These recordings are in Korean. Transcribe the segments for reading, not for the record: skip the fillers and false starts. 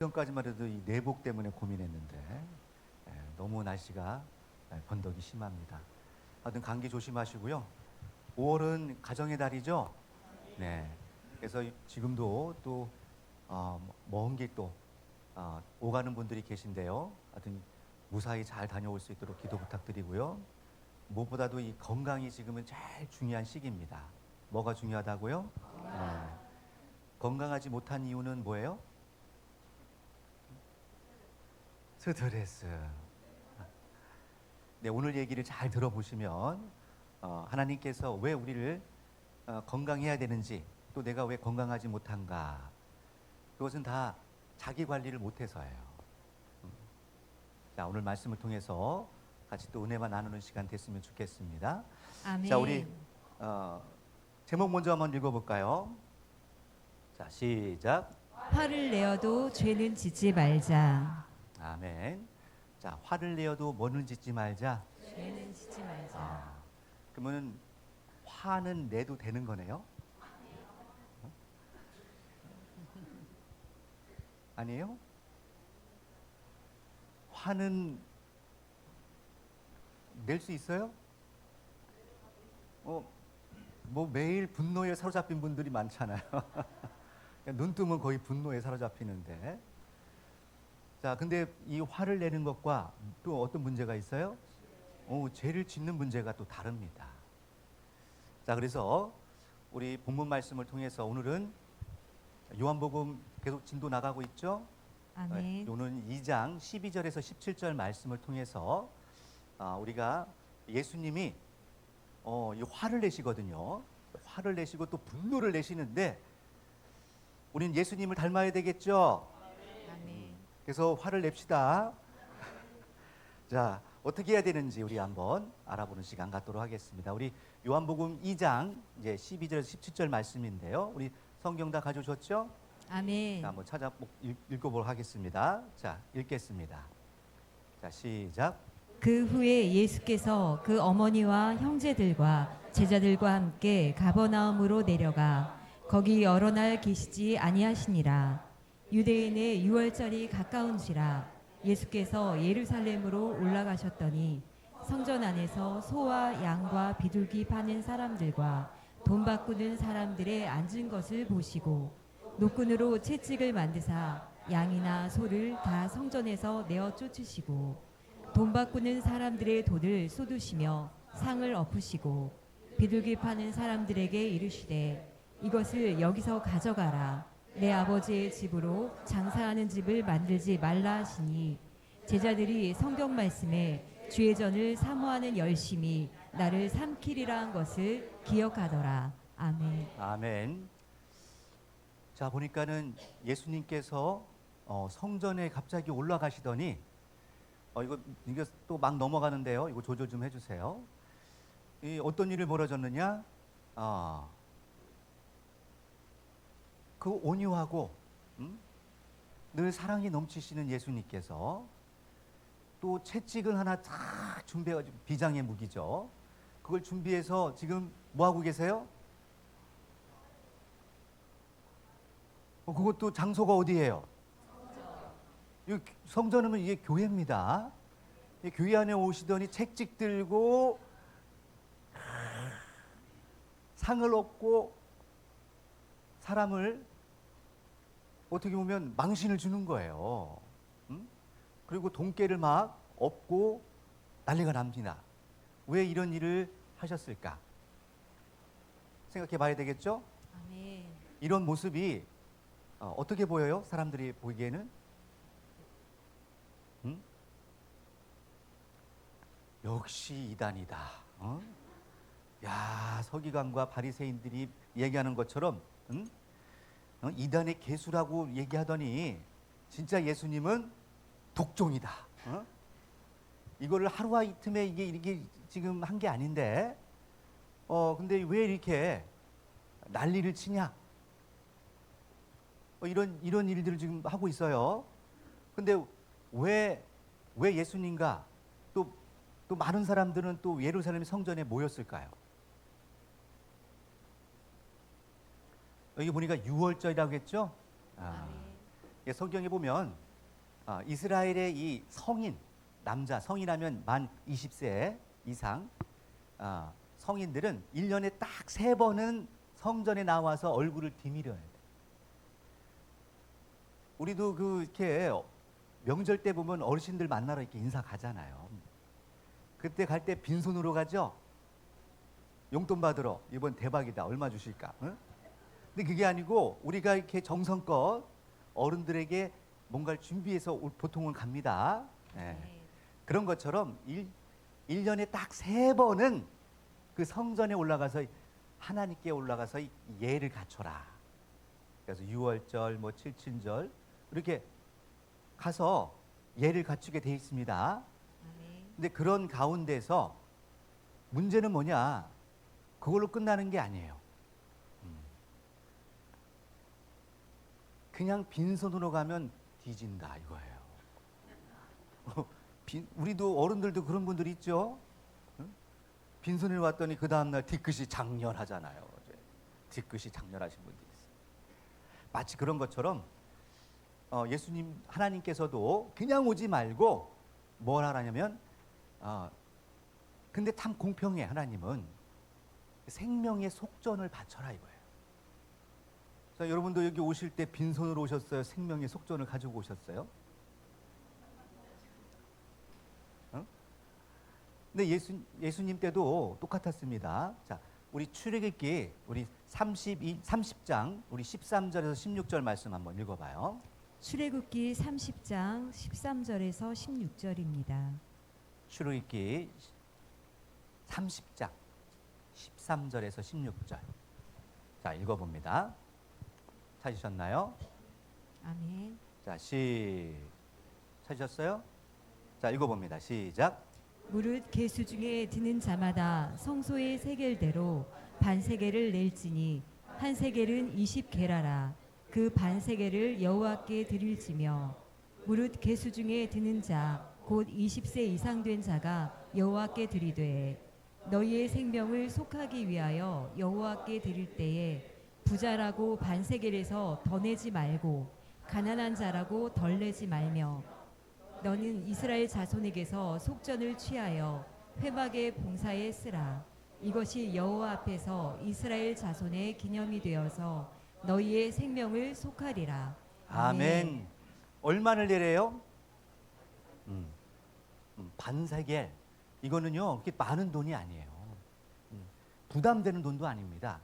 전까지만 해도 이 내복 때문에 고민했는데 너무 날씨가 건더기 심합니다. 하여튼 감기 조심하시고요. 5월은 가정의 달이죠. 네. 그래서 지금도 또 먼 길 또 오가는 분들이 계신데요. 하여튼 무사히 잘 다녀올 수 있도록 기도 부탁드리고요. 무엇보다도 이 건강이 지금은 제일 중요한 시기입니다. 뭐가 중요하다고요? 건강하지 못한 이유는 뭐예요? 스트레스. 네, 오늘 얘기를 잘 들어보시면 하나님께서 왜 우리를 건강해야 되는지, 또 내가 왜 건강하지 못한가, 그것은 다 자기 관리를 못해서예요. 자, 오늘 말씀을 통해서 같이 또 은혜만 나누는 시간 됐으면 좋겠습니다. 아멘. 자, 우리 제목 먼저 한번 읽어볼까요? 자, 시작. 화를 내어도 죄는 짓지 말자. 아멘. 자, 화를 내어도 뭐는 짓지 말자. 죄는 짓지 말자. 그러면 화는 내도 되는 거네요? 아니에요? 화는 낼 수 있어요? 뭐 매일 분노에 사로잡힌 분들이 많잖아요. 눈 뜨면 거의 분노에 사로잡히는데. 자, 근데 이 화를 내는 것과 또 어떤 문제가 있어요? 죄를 짓는 문제가 또 다릅니다. 자, 그래서 우리 본문 말씀을 통해서 오늘은 요한복음 계속 진도 나가고 있죠? 아멘. 오늘 2장 12절에서 17절 말씀을 통해서 우리가 예수님이 이 화를 내시거든요. 화를 내시고 또 분노를 내시는데 우리는 예수님을 닮아야 되겠죠? 아멘. 그래서 화를 냅시다. 자, 어떻게 해야 되는지 우리 한번 알아보는 시간 갖도록 하겠습니다. 우리 요한복음 2장 이제 12절에서 17절 말씀인데요. 우리 성경 다 가져오셨죠? 아멘. 자, 한번 찾아 읽어보도록 하겠습니다. 자, 읽겠습니다. 자, 시작. 그 후에 예수께서 그 어머니와 형제들과 제자들과 함께 가버나움으로 내려가 거기 여러 날 계시지 아니하시니라. 유대인의 유월절이 가까운지라 예수께서 예루살렘으로 올라가셨더니 성전 안에서 소와 양과 비둘기 파는 사람들과 돈 바꾸는 사람들의 앉은 것을 보시고 노끈으로 채찍을 만드사 양이나 소를 다 성전에서 내어 쫓으시고 돈 바꾸는 사람들의 돈을 쏟으시며 상을 엎으시고 비둘기 파는 사람들에게 이르시되 이것을 여기서 가져가라. 내 아버지의 집으로 장사하는 집을 만들지 말라 하시니 제자들이 성경 말씀에 주의 전을 사모하는 열심이 나를 삼키리라 한 것을 기억하더라. 아멘. 아멘. 자, 보니까는 예수님께서 성전에 갑자기 올라가시더니 이거 또 막 넘어가는데요. 이거 조절 좀 해주세요. 어떤 일이 벌어졌느냐? 그 온유하고 늘 사랑이 넘치시는 예수님께서 또 채찍을 하나 탁 준비해가지고 비장의 무기죠. 그걸 준비해서 지금 뭐 하고 계세요? 그것도 장소가 어디예요? 성전은 이게 교회입니다. 교회 안에 오시더니 채찍 들고 상을 얻고 사람을 어떻게 보면 망신을 주는 거예요. 그리고 돈깨를 막 엎고 난리가 납니다. 왜 이런 일을 하셨을까? 생각해 봐야 되겠죠? 아멘. 이런 모습이 어떻게 보여요? 사람들이 보기에는? 역시 이단이다. 야, 서기관과 바리새인들이 얘기하는 것처럼 이단의 개수라고 얘기하더니 진짜 예수님은 독종이다. 이거를 하루와 이틀에 이게 지금 한 게 아닌데, 근데 왜 이렇게 난리를 치냐? 이런 일들을 지금 하고 있어요. 근데 왜 예수님과 또 많은 사람들은 또 예루살렘 성전에 모였을까요? 여기 보니까 유월절이라고 했죠? 예, 성경에 보면 이스라엘의 이 성인 남자 성인하면 만 20세 이상 성인들은 1년에 딱 3번은 성전에 나와서 얼굴을 디밀어야 돼. 우리도 이렇게 명절 때 보면 어르신들 만나러 이렇게 인사 가잖아요. 그때 갈 때 빈손으로 가죠. 용돈 받으러 이번 대박이다. 얼마 주실까? 응? 근데 그게 아니고 우리가 이렇게 정성껏 어른들에게 뭔가를 준비해서 보통은 갑니다. 예. 그런 것처럼 1년에 딱 3번은 그 성전에 올라가서 하나님께 올라가서 예를 갖춰라. 그래서 6월절, 뭐 칠친절 이렇게 가서 예를 갖추게 돼 있습니다. 근데 그런 가운데서 문제는 뭐냐? 그걸로 끝나는 게 아니에요. 그냥 빈손으로 가면 뒤진다 이거예요. 우리도 어른들도 그런 분들이 있죠. 빈손으로 왔더니 그 다음날 뒤끝이 장렬하잖아요. 뒤끝이 장렬하신 분들이 있어요. 마치 그런 것처럼 예수님 하나님께서도 그냥 오지 말고 뭘 하라냐면 근데 참 공평해. 하나님은 생명의 속전을 바쳐라 이거예요. 자, 여러분도 여기 오실 때 빈손으로 오셨어요? 생명의 속전을 가지고 오셨어요? 근데 예수님 때도 똑같았습니다. 자, 우리 출애굽기 우리 30장 우리 13절에서 16절 말씀 한번 읽어봐요. 출애굽기 30장 13절에서 16절입니다. 출애굽기 30장 13절에서 16절. 자, 읽어봅니다. 찾으셨나요? 아멘. 자, 찾으셨어요? 자, 읽어봅니다. 시작. 무릇 계수 중에 드는 자마다 성소의 세겔대로 반세겔을 낼지니 한 세겔은 20게라라. 그 반세겔을 여호와께 드릴지며 무릇 계수 중에 드는 자 곧 20세 이상 된 자가 여호와께 드리되 너희의 생명을 속하기 위하여 여호와께 드릴 때에 부자라고 반세겔에서 더 내지 말고 가난한 자라고 덜 내지 말며 너는 이스라엘 자손에게서 속전을 취하여 회막의 봉사에 쓰라. 이것이 여호와 앞에서 이스라엘 자손의 기념이 되어서 너희의 생명을 속하리라. 아멘. 얼마를 내래요? 반세겔. 이거는요, 그렇게 많은 돈이 아니에요. 부담되는 돈도 아닙니다.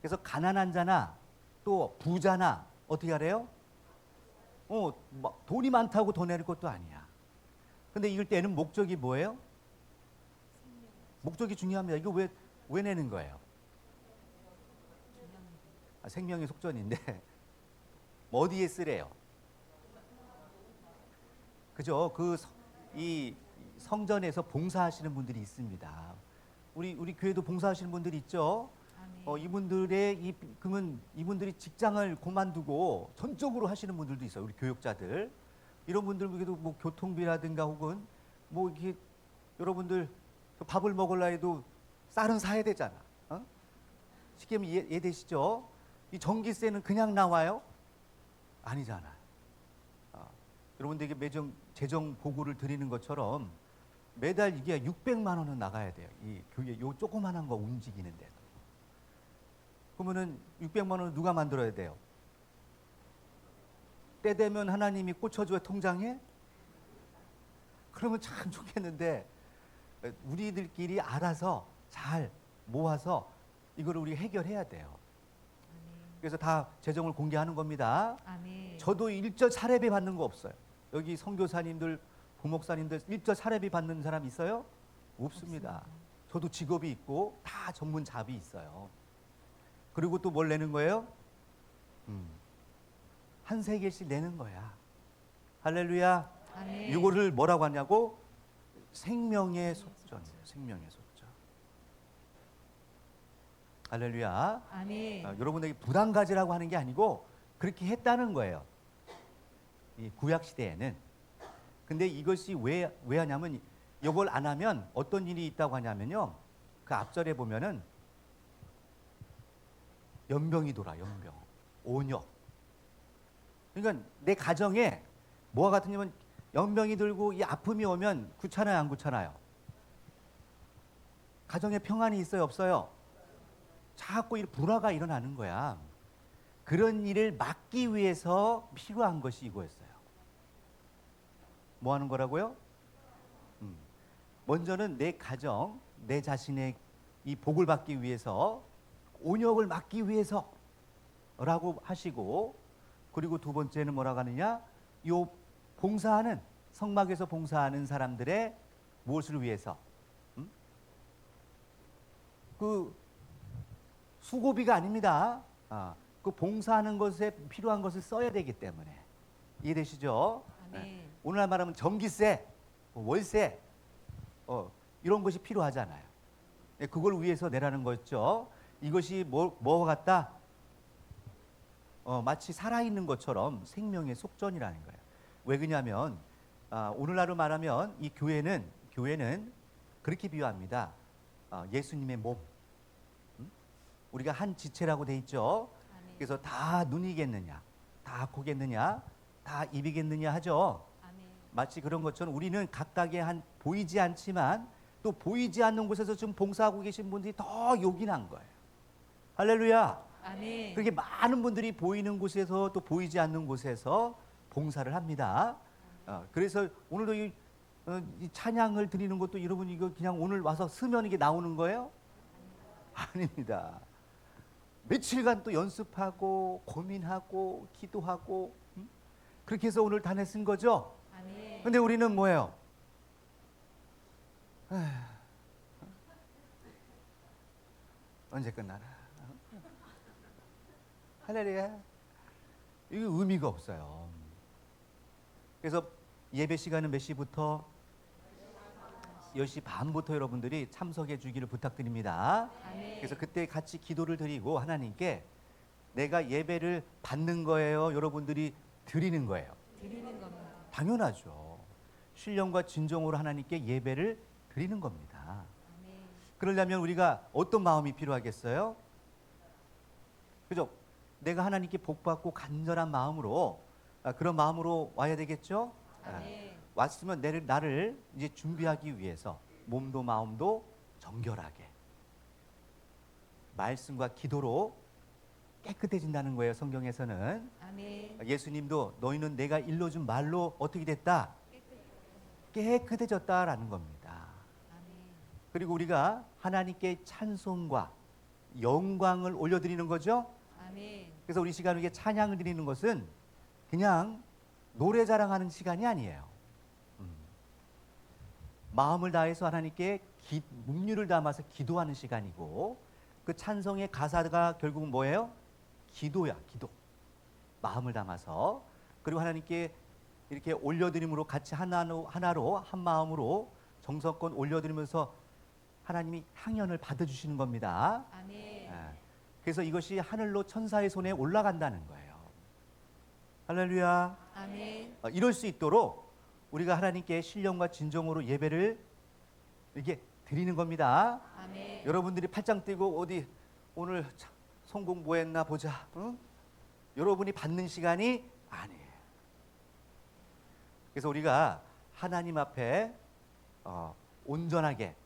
그래서 가난한 자나 또 부자나 어떻게 하래요? 돈이 많다고 더 내릴 것도 아니야. 근데 이럴 때는 목적이 뭐예요? 목적이 중요합니다. 이거 왜 내는 거예요? 생명의 속전인데 뭐 어디에 쓰래요? 그죠? 이 성전에서 봉사하시는 분들이 있습니다. 우리 교회도 봉사하시는 분들이 있죠. 그러면 이분들이 직장을 그만두고 전적으로 하시는 분들도 있어요. 우리 교육자들. 이런 분들에게도 뭐 교통비라든가 혹은 뭐 이렇게 여러분들 밥을 먹으려 해도 쌀은 사야 되잖아. 쉽게 하면 이해되시죠? 이 전기세는 그냥 나와요? 아니잖아요. 여러분들에게 매정 재정 보고를 드리는 것처럼 매달 이게 600만 원은 나가야 돼요. 이 교회 요 조그만한 거 움직이는데도. 그러면은 600만 원을 누가 만들어야 돼요? 때 되면 하나님이 꽂혀줘야 통장에? 그러면 참 좋겠는데 우리들끼리 알아서 잘 모아서 이거를 우리 해결해야 돼요. 그래서 다 재정을 공개하는 겁니다. 아멘. 저도 일절 사례비 받는 거 없어요. 여기 선교사님들, 부목사님들 일절 사례비 받는 사람 있어요? 없습니다. 저도 직업이 있고 다 전문 잡이 있어요. 그리고 또 뭘 내는 거예요? 한 세겔씩 내는 거야. 할렐루야. 아멘. 이거를 뭐라고 하냐고? 생명의 속전. 생명의 속전. 할렐루야. 아멘. 여러분에게 부담 가지라고 하는 게 아니고 그렇게 했다는 거예요. 이 구약 시대에는. 근데 이것이 왜 하냐면 이걸 안 하면 어떤 일이 있다고 하냐면요. 그 앞절에 보면은 연병이 돌아. 연병. 온역. 그러니까 내 가정에 뭐가 같으냐면 연병이 들고 이 아픔이 오면 귀찮아요, 안 귀찮아요? 가정에 평안이 있어요, 없어요? 자꾸 이 불화가 일어나는 거야. 그런 일을 막기 위해서 필요한 것이 이거였어요. 뭐 하는 거라고요? 먼저는 내 가정, 내 자신의 이 복을 받기 위해서, 온역을 막기 위해서라고 하시고, 그리고 두 번째는 뭐라고 하느냐? 요 봉사하는, 성막에서 봉사하는 사람들의 무엇을 위해서? 그 수고비가 아닙니다. 그 봉사하는 것에 필요한 것을 써야 되기 때문에. 이해되시죠? 아멘. 오늘날 말하면 전기세, 월세, 이런 것이 필요하잖아요. 네, 그걸 위해서 내라는 거였죠. 이것이 뭐와 같다? 마치 살아있는 것처럼 생명의 속전이라는 거예요. 왜 그러냐면 오늘날로 말하면 이 교회는 그렇게 비유합니다. 예수님의 몸. 우리가 한 지체라고 돼 있죠. 아멘. 그래서 다 눈이겠느냐, 다 코겠느냐, 다 입이겠느냐 하죠. 아멘. 마치 그런 것처럼 우리는 각각의 한 보이지 않지만 또 보이지 않는 곳에서 지금 봉사하고 계신 분들이 더 요긴한 거예요. 할렐루야. 아멘. 그렇게 많은 분들이 보이는 곳에서 또 보이지 않는 곳에서 봉사를 합니다. 그래서 오늘도 이 찬양을 드리는 것도 여러분 이거 그냥 오늘 와서 쓰면 이게 나오는 거예요? 아닙니다. 며칠간 또 연습하고 고민하고 기도하고 그렇게 해서 오늘 단에 쓴 거죠. 아멘. 근데 우리는 뭐예요? 언제 끝나나? 할렐루야. 이게 의미가 없어요. 그래서 예배 시간은 몇 시부터? 10시 반부터 여러분들이 참석해 주기를 부탁드립니다. 아멘. 그래서 그때 같이 기도를 드리고 하나님께 내가 예배를 받는 거예요? 여러분들이 드리는 거예요? 드리는 겁니다. 당연하죠. 신령과 진정으로 하나님께 예배를 드리는 겁니다. 아멘. 그러려면 우리가 어떤 마음이 필요하겠어요? 그죠? 내가 하나님께 복받고 간절한 마음으로 그런 마음으로 와야 되겠죠? 아멘. 왔으면 나를 이제 준비하기 위해서 몸도 마음도 정결하게 말씀과 기도로 깨끗해진다는 거예요. 성경에서는. 아멘. 예수님도 너희는 내가 일러준 말로 어떻게 됐다? 깨끗해졌다라는 겁니다. 아멘. 그리고 우리가 하나님께 찬송과 영광을 올려드리는 거죠. 아멘. 그래서 우리 시간 이게 찬양을 드리는 것은 그냥 노래 자랑하는 시간이 아니에요. 마음을 다해서 하나님께 묵류를 담아서 기도하는 시간이고 그 찬송의 가사가 결국은 뭐예요? 기도야, 기도. 마음을 담아서 그리고 하나님께 이렇게 올려드림으로 같이 하나로 한 마음으로 정성껏 올려드리면서 하나님이 향연을 받아주시는 겁니다. 아멘. 그래서 이것이 하늘로 천사의 손에 올라간다는 거예요. 할렐루야. 아멘. 이럴 수 있도록 우리가 하나님께 신령과 진정으로 예배를 이렇게 드리는 겁니다. 아멘. 여러분들이 팔짱 떼고 어디 오늘 성공 뭐 했나 보자. 응? 여러분이 받는 시간이 아니에요. 그래서 우리가 하나님 앞에 온전하게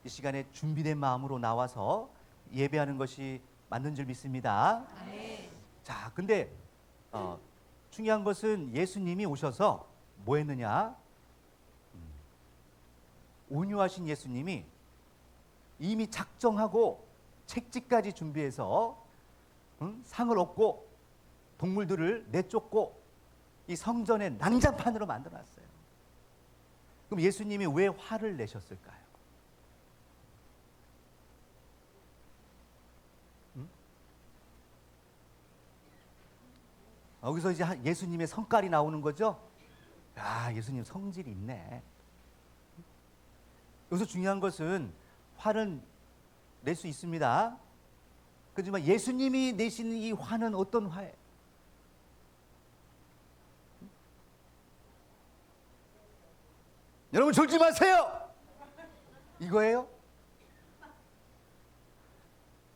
이 시간에 준비된 마음으로 나와서 예배하는 것이 맞는 줄 믿습니다. 아멘. 자, 근데 중요한 것은 예수님이 오셔서 뭐 했느냐? 온유하신 예수님이 이미 작정하고 책지까지 준비해서 상을 얻고 동물들을 내쫓고 이 성전의 난장판으로 만들어놨어요. 그럼 예수님이 왜 화를 내셨을까요? 여기서 이제 예수님의 성깔이 나오는 거죠. 야, 예수님 성질이 있네. 여기서 중요한 것은 화는 낼 수 있습니다. 그렇지만 예수님이 내시는 이 화는 어떤 화예요? 여러분 졸지 마세요. 이거예요?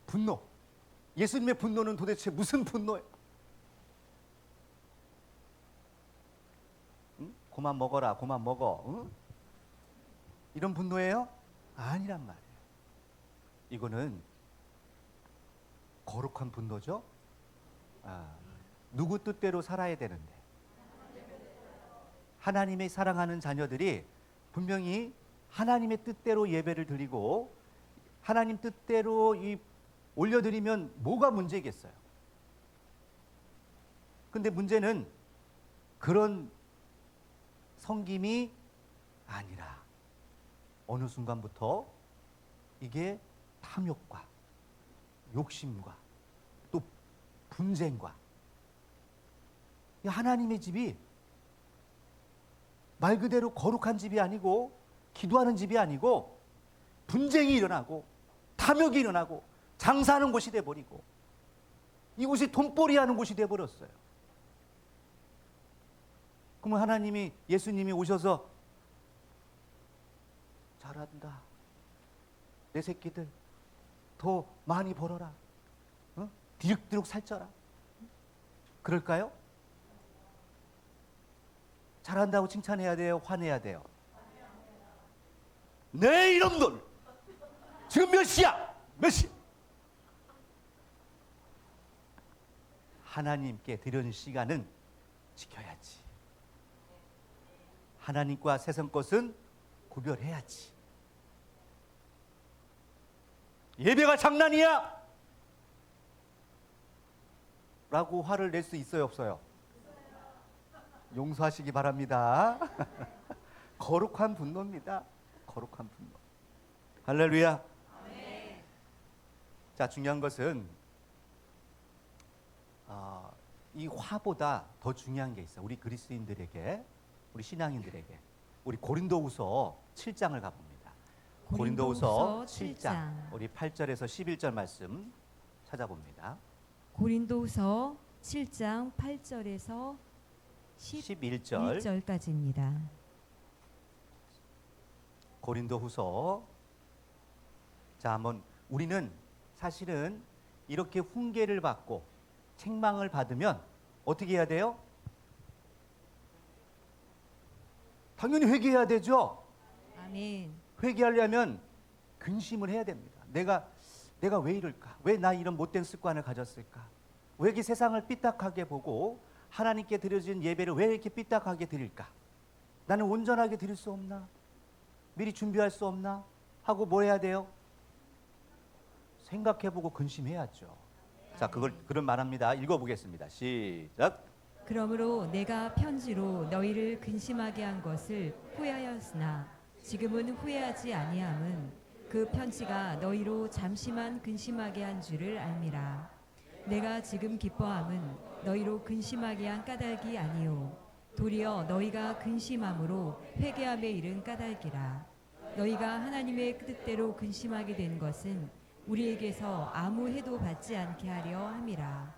분노. 예수님의 분노는 도대체 무슨 분노예요? 그만 먹어라, 그만 먹어. 응? 이런 분노예요? 아니란 말이에요. 이거는 거룩한 분노죠. 누구 뜻대로 살아야 되는데, 하나님의 사랑하는 자녀들이 분명히 하나님의 뜻대로 예배를 드리고 하나님 뜻대로 올려드리면 뭐가 문제겠어요? 근데 문제는 그런 섬김이 아니라 어느 순간부터 이게 탐욕과 욕심과 또 분쟁과, 하나님의 집이 말 그대로 거룩한 집이 아니고 기도하는 집이 아니고 분쟁이 일어나고 탐욕이 일어나고 장사하는 곳이 돼버리고 이곳이 돈벌이 하는 곳이 돼버렸어요. 그러면 하나님이, 예수님이 오셔서 잘한다, 내 새끼들 더 많이 벌어라, 디룩디룩 살쪄라, 그럴까요? 잘한다고 칭찬해야 돼요? 화내야 돼요? 네 이놈들 지금 몇 시야? 몇 시? 하나님께 드리는 시간은 지켜야지. 하나님과 세상 것은 구별해야지. 예배가 장난이야? 라고 화를 낼 수 있어요, 없어요? 용서하시기 바랍니다. 거룩한 분노입니다. 거룩한 분노. 할렐루야. 아멘. 자, 중요한 것은 이 화보다 더 중요한 게 있어요. 우리 그리스도인들에게, 우리 신앙인들에게. 우리 고린도후서 7장을 가봅니다. 고린도후서 7장. 우리 8절에서 11절 말씀 찾아봅니다. 고린도후서 7장 8절에서 11절까지입니다. 고린도후서. 자, 한번 우리는 사실은 이렇게 훈계를 받고 책망을 받으면 어떻게 해야 돼요? 당연히 회개해야 되죠. 아멘. 회개하려면 근심을 해야 됩니다. 내가 왜 이럴까? 왜 나 이런 못된 습관을 가졌을까? 왜 이렇게 세상을 삐딱하게 보고 하나님께 드려진 예배를 왜 이렇게 삐딱하게 드릴까? 나는 온전하게 드릴 수 없나? 미리 준비할 수 없나? 하고 뭘 해야 돼요? 생각해보고 근심해야죠. 자, 그런 말합니다. 읽어보겠습니다. 시작. 그러므로 내가 편지로 너희를 근심하게 한 것을 후회하였으나 지금은 후회하지 아니함은 그 편지가 너희로 잠시만 근심하게 한 줄을 알미라. 내가 지금 기뻐함은 너희로 근심하게 한 까닭이 아니요 도리어 너희가 근심함으로 회개함에 이른 까닭이라. 너희가 하나님의 뜻대로 근심하게 된 것은 우리에게서 아무 해도 받지 않게 하려 함이라.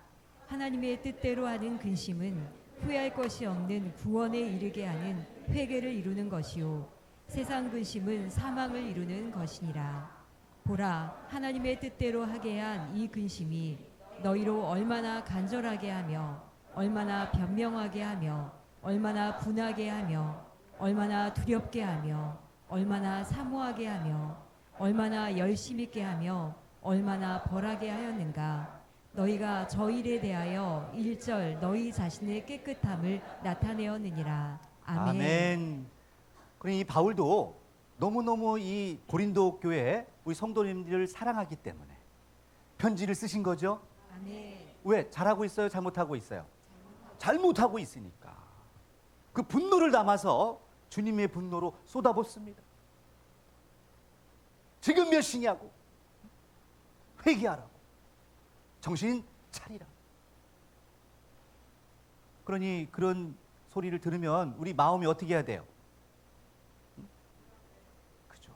하나님의 뜻대로 하는 근심은 후회할 것이 없는 구원에 이르게 하는 회개를 이루는 것이요 세상 근심은 사망을 이루는 것이니라. 보라, 하나님의 뜻대로 하게 한 이 근심이 너희로 얼마나 간절하게 하며 얼마나 변명하게 하며 얼마나 분하게 하며 얼마나 두렵게 하며 얼마나 사모하게 하며 얼마나 열심 있게 하며 얼마나 벌하게 하였는가. 너희가 저 일에 대하여 1절 너희 자신의 깨끗함을 나타내었느니라. 아멘. 아멘. 그러니 이 바울도 너무너무 이 고린도 교회 우리 성도님들을 사랑하기 때문에 편지를 쓰신 거죠. 아멘. 왜? 잘하고 있어요? 잘못하고 있어요? 잘못하고 있으니까 그 분노를 담아서 주님의 분노로 쏟아붓습니다. 지금 몇 시냐고, 회개하라고, 정신 차리라. 그러니 그런 소리를 들으면 우리 마음이 어떻게 해야 돼요? 그죠?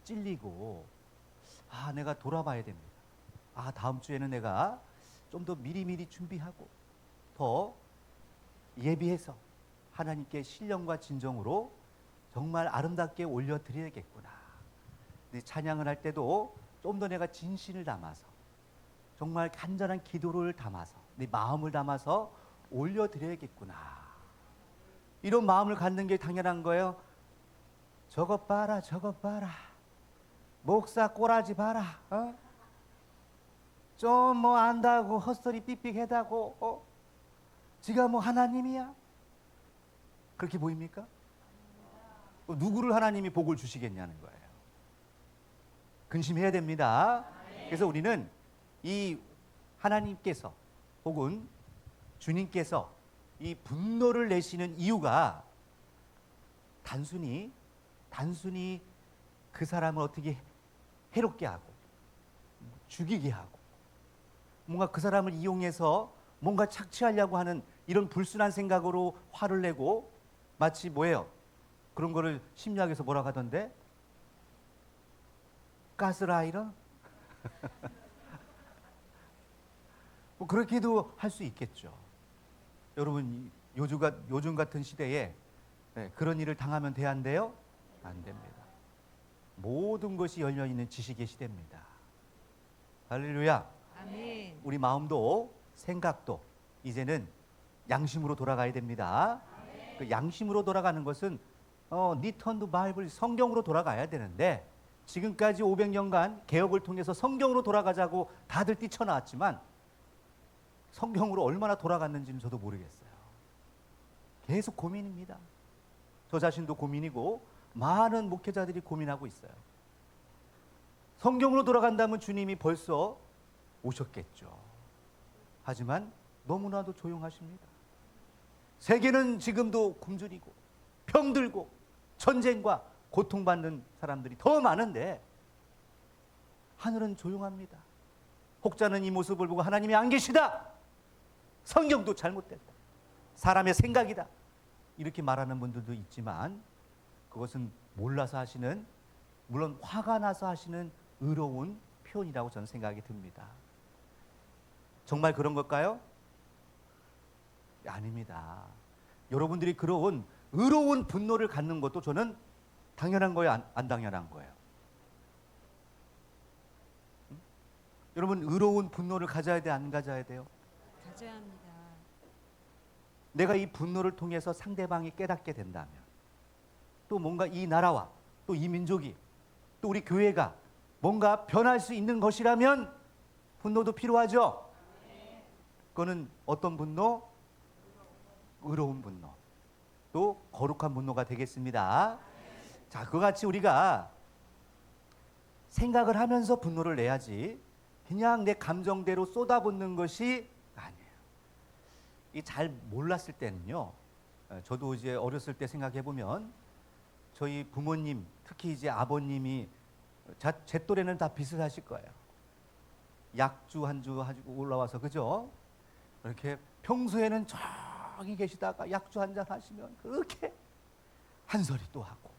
찔리고, 내가 돌아봐야 됩니다. 다음 주에는 내가 좀 더 미리미리 준비하고 더 예비해서 하나님께 신령과 진정으로 정말 아름답게 올려드려야겠구나. 찬양을 할 때도 좀 더 내가 진심을 담아서 정말 간절한 기도를 담아서 내 마음을 담아서 올려드려야겠구나. 이런 마음을 갖는 게 당연한 거예요. 저것 봐라, 저것 봐라. 목사 꼬라지 봐라. 좀 뭐 안다고 헛소리 삑삑하다고 지가 뭐 하나님이야? 그렇게 보입니까? 누구를 하나님이 복을 주시겠냐는 거예요. 근심해야 됩니다. 그래서 우리는 이 하나님께서 혹은 주님께서 이 분노를 내시는 이유가 단순히 그 사람을 어떻게 해롭게 하고 죽이게 하고 뭔가 그 사람을 이용해서 뭔가 착취하려고 하는 이런 불순한 생각으로 화를 내고 마치 뭐예요? 그런 거를 심리학에서 뭐라고 하던데? 가스라이터? 뭐 그렇게도 할 수 있겠죠. 여러분 요즘 같은 시대에 그런 일을 당하면 돼안돼요? 안 됩니다. 모든 것이 열려있는 지식의 시대입니다. 할렐루야. 아멘. 우리 마음도 생각도 이제는 양심으로 돌아가야 됩니다. 그 양심으로 돌아가는 것은 리턴 투 바이블 성경으로 돌아가야 되는데 지금까지 500년간 개혁을 통해서 성경으로 돌아가자고 다들 뛰쳐나왔지만 성경으로 얼마나 돌아갔는지는 저도 모르겠어요. 계속 고민입니다. 저 자신도 고민이고 많은 목회자들이 고민하고 있어요. 성경으로 돌아간다면 주님이 벌써 오셨겠죠. 하지만 너무나도 조용하십니다. 세계는 지금도 굶주리고 병들고 전쟁과 고통받는 사람들이 더 많은데 하늘은 조용합니다. 혹자는 이 모습을 보고 하나님이 안 계시다. 성경도 잘못됐다. 사람의 생각이다. 이렇게 말하는 분들도 있지만 그것은 몰라서 하시는, 물론 화가 나서 하시는 의로운 표현이라고 저는 생각이 듭니다. 정말 그런 걸까요? 아닙니다. 여러분들이 그런 의로운 분노를 갖는 것도 저는 당연한 거예요, 안 당연한 거예요? 여러분 의로운 분노를 가져야 돼, 안 가져야 돼요? 가져야 합니다. 내가 이 분노를 통해서 상대방이 깨닫게 된다면 또 뭔가 이 나라와 또 이 민족이 또 우리 교회가 뭔가 변할 수 있는 것이라면 분노도 필요하죠. 그거는 어떤 분노? 의로운 분노, 또 거룩한 분노가 되겠습니다. 자, 그와 같이 우리가 생각을 하면서 분노를 내야지 그냥 내 감정대로 쏟아붓는 것이 아니에요. 이 잘 몰랐을 때는요, 저도 이제 어렸을 때 생각해 보면 저희 부모님, 특히 이제 아버님이 제 또래는 다 비슷하실 거예요. 약주 한 주 가지고 올라와서, 그죠? 이렇게 평소에는 저기 계시다가 약주 한 잔 하시면 그렇게 한 소리 또 하고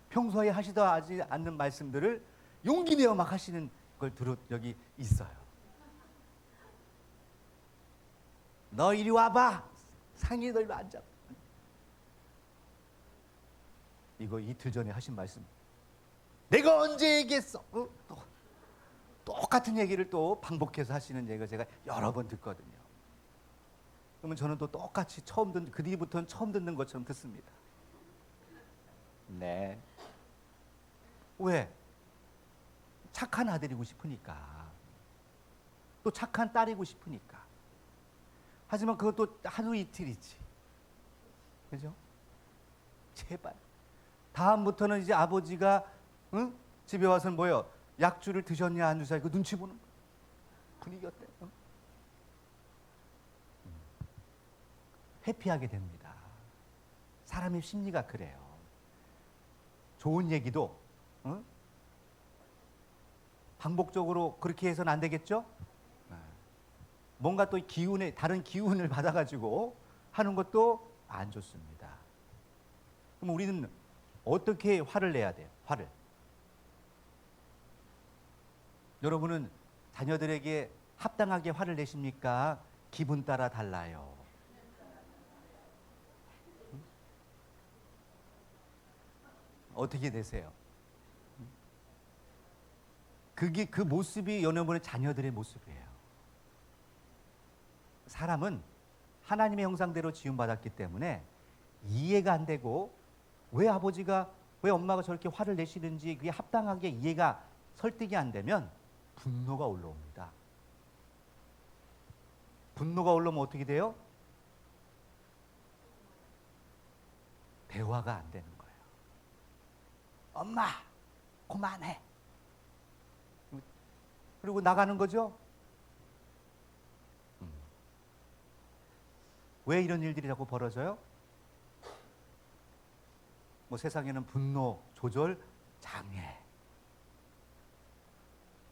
평소에 하시다 하지 않는 말씀들을 용기 내어 막 하시는 걸 들은 적이 있어요. 너 이리 와봐. 상의 너 이리 앉아. 이거 이틀 전에 하신 말씀. 내가 언제 얘기했어? 똑같은 얘기를 또 반복해서 하시는 얘기를 제가 여러 번 듣거든요. 그러면 저는 또 똑같이 그 뒤부터는 처음 듣는 것처럼 듣습니다. 네. 왜? 착한 아들이고 싶으니까. 또 착한 딸이고 싶으니까. 하지만 그것도 하루 이틀이지. 그죠? 제발. 다음부터는 이제 아버지가 집에 와서는 뭐예요? 약주를 드셨냐 안 드셨냐 그 눈치 보는 거야. 분위기 어때? 회피하게 됩니다. 사람의 심리가 그래요. 좋은 얘기도 반복적으로 그렇게 해서는 안 되겠죠? 뭔가 또 다른 기운을 받아가지고 하는 것도 안 좋습니다. 그럼 우리는 어떻게 화를 내야 돼요? 화를. 여러분은 자녀들에게 합당하게 화를 내십니까? 기분 따라 달라요. 어떻게 되세요? 그 모습이 여러분의 자녀들의 모습이에요. 사람은 하나님의 형상대로 지음받았기 때문에 이해가 안 되고 왜 아버지가 왜 엄마가 저렇게 화를 내시는지 그게 합당하게 이해가 설득이 안 되면 분노가 올라옵니다. 분노가 올라오면 어떻게 돼요? 대화가 안 되는 거예요. 엄마, 그만해. 그리고 나가는 거죠. 왜 이런 일들이 자꾸 벌어져요? 뭐 세상에는 분노 조절 장애,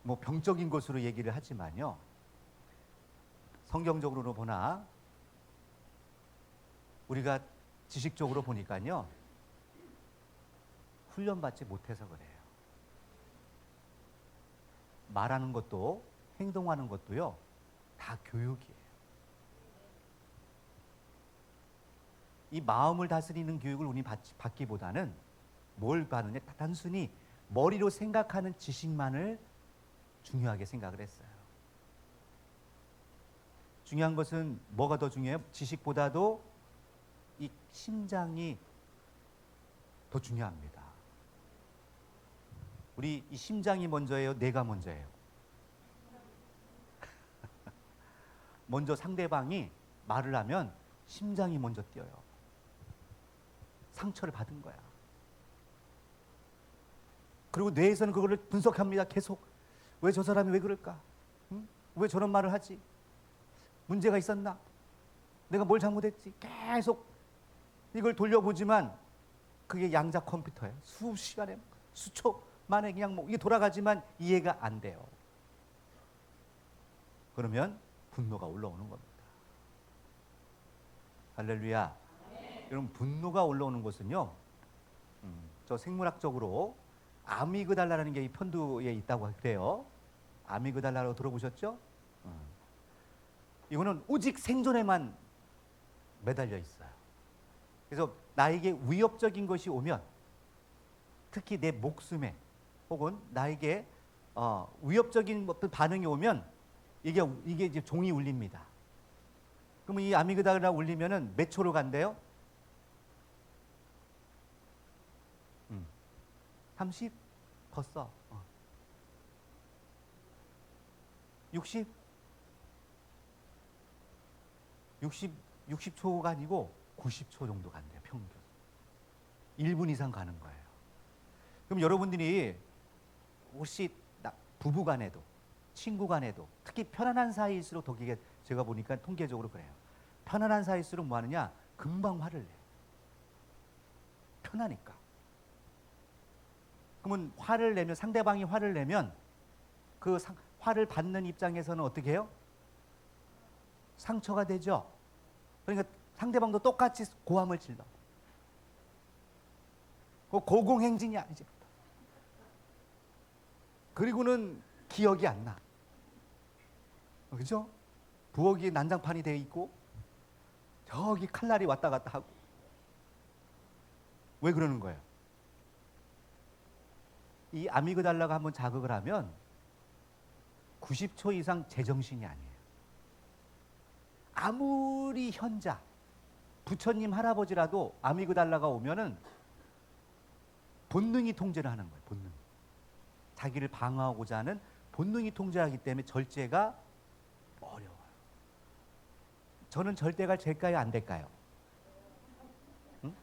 뭐 병적인 것으로 얘기를 하지만요. 성경적으로 보나 우리가 지식적으로 보니까요. 훈련받지 못해서 그래요. 말하는 것도 행동하는 것도요. 다 교육이에요. 이 마음을 다스리는 교육을 우리 받기보다는 뭘 받느냐? 단순히 머리로 생각하는 지식만을 중요하게 생각을 했어요. 중요한 것은 뭐가 더 중요해요? 지식보다도 이 심장이 더 중요합니다. 우리 이 심장이 먼저예요? 뇌가 먼저예요? 먼저 상대방이 말을 하면 심장이 먼저 뛰어요. 상처를 받은 거야. 그리고 뇌에서는 그거를 분석합니다. 계속. 왜 저 사람이 왜 그럴까? 응? 왜 저런 말을 하지? 문제가 있었나? 내가 뭘 잘못했지? 계속 이걸 돌려보지만 그게 양자 컴퓨터예요. 수시간에, 수초 만에 그냥 뭐 이게 돌아가지만 이해가 안 돼요. 그러면 분노가 올라오는 겁니다. 할렐루야. 여러분, 분노가 올라오는 것은요, 저 생물학적으로 아미그달라라는 게 이 편두에 있다고 그래요. 아미그달라라고 들어보셨죠? 이거는 오직 생존에만 매달려 있어요. 그래서 나에게 위협적인 것이 오면, 특히 내 목숨에 혹은 나에게 위협적인 어떤 반응이 오면 이게 이제 종이 울립니다. 그러면 이 아미그달라 울리면은 몇 초로 간대요? 30? 더 써. 60? 60초가 아니고 90초 정도 간대요, 평균. 1분 이상 가는 거예요. 그럼 여러분들이 혹시 부부 간에도, 친구 간에도, 특히 편안한 사이일수록 더 이게 제가 보니까 통계적으로 그래요. 편안한 사이일수록 뭐 하느냐? 금방 화를 내요. 편하니까. 그러면 화를 내면, 상대방이 화를 내면 그 화를 받는 입장에서는 어떻게 해요? 상처가 되죠. 그러니까 상대방도 똑같이 고함을 질러. 그 고공행진이야 이제부터. 그리고는 기억이 안 나. 그죠? 부엌이 난장판이 되어 있고 저기 칼날이 왔다 갔다 하고. 왜 그러는 거예요? 이 아미그달라가 한번 자극을 하면 90초 이상 제정신이 아니에요. 아무리 현자, 부처님 할아버지라도 아미그달라가 오면은 본능이 통제를 하는 거예요. 본능. 자기를 방어하고자 하는 본능이 통제하기 때문에 절제가 어려워요. 저는 절대가 될까요? 안 될까요? 응?